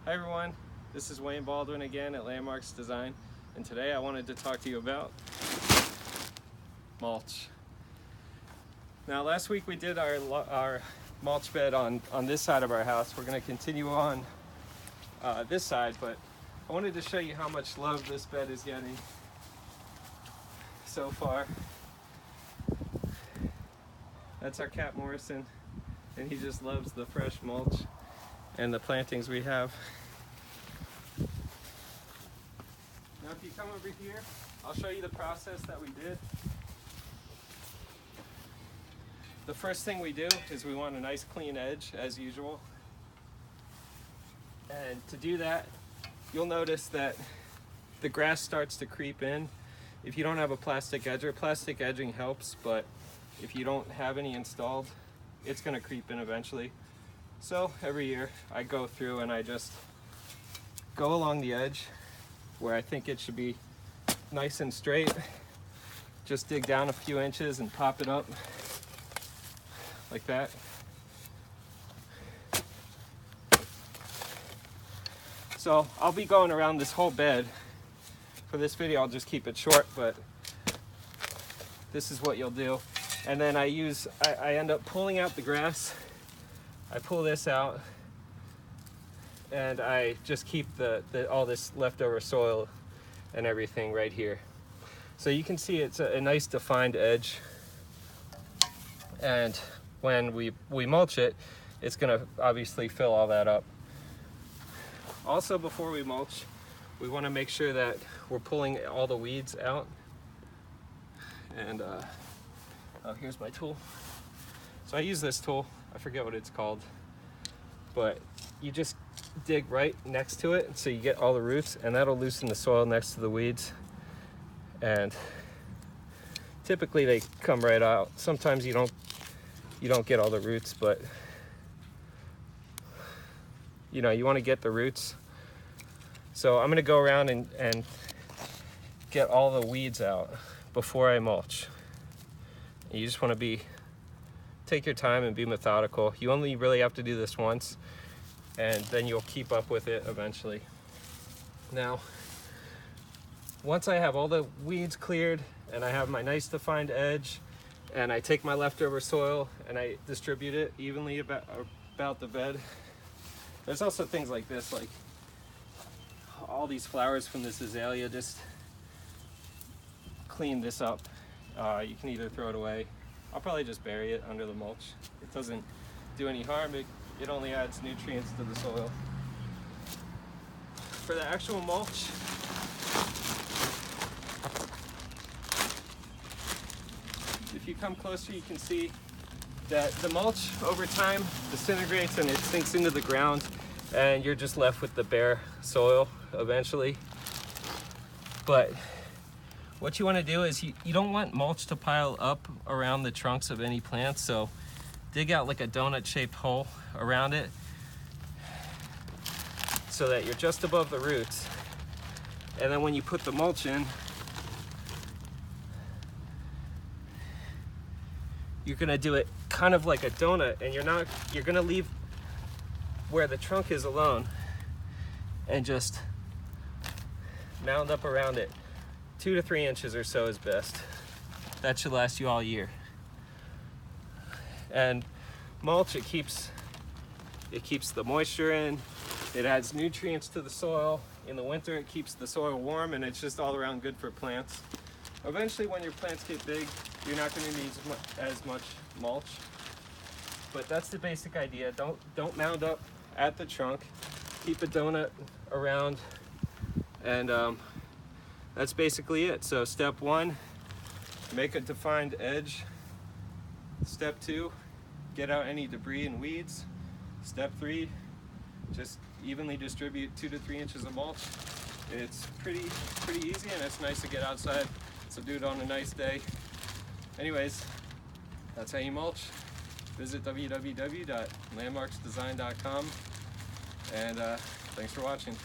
Hi everyone, this is Baldwin again at Landmarks Design, and today I wanted to talk to you about mulch. Now last week we did our mulch bed on this side of our house. We're going to continue on this side, but I wanted to show you how much love this bed is getting so far. That's our cat Morrison, and he just loves the fresh mulch and the plantings we have. Now if you come over here, I'll show you the process that we did. The first thing we do is we want a nice clean edge as usual. And to do that, you'll notice that the grass starts to creep in. If you don't have a plastic edger, plastic edging helps, but if you don't have any installed, it's going to creep in eventually. So every year I go through and I just go along the edge where I think it should be nice and straight. Just dig down a few inches and pop it up like that. So I'll be going around this whole bed. For this video I'll just keep it short, but this is what you'll do. And then I end up pulling out the grass. I pull this out and I just keep all this leftover soil and everything right here. So you can see it's a nice defined edge, and when we mulch it, it's gonna obviously fill all that up. Also, before we mulch, we wanna make sure that we're pulling all the weeds out. And oh, here's my tool. So I use this tool, I forget what it's called, but you just dig right next to it so you get all the roots, and that'll loosen the soil next to the weeds. And typically they come right out. Sometimes you don't get all the roots, but you know, you want to get the roots. So I'm going to go around and get all the weeds out before I mulch. You just want to take your time and be methodical. You only really have to do this once, and then you'll keep up with it eventually. Now, once I have all the weeds cleared and I have my nice defined edge, and I take my leftover soil and I distribute it evenly about the bed. There's also things like this, like all these flowers from this azalea. Just clean this up. You can either throw it away. I'll probably just bury it under the mulch. It doesn't do any harm. It only adds nutrients to the soil. For the actual mulch, if you come closer, you can see that the mulch over time disintegrates and it sinks into the ground, and you're just left with the bare soil eventually. But what you want to do is you don't want mulch to pile up around the trunks of any plants, so dig out like a donut-shaped hole around it so that you're just above the roots. And then when you put the mulch in, you're going to do it kind of like a donut, and you're going to leave where the trunk is alone and just mound up around it. 2 to 3 inches or so is best. That should last you all year. And mulch, it keeps the moisture in, it adds nutrients to the soil. In the winter it keeps the soil warm, and it's just all around good for plants. Eventually when your plants get big, you're not going to need as much mulch, but that's the basic idea. Don't mound up at the trunk, keep a donut around, and that's basically it. So step 1, make a defined edge. Step 2, get out any debris and weeds. Step 3, just evenly distribute 2 to 3 inches of mulch. It's pretty easy, and it's nice to get outside, so do it on a nice day. Anyways, that's how you mulch. Visit www.landmarksdesign.com, and thanks for watching.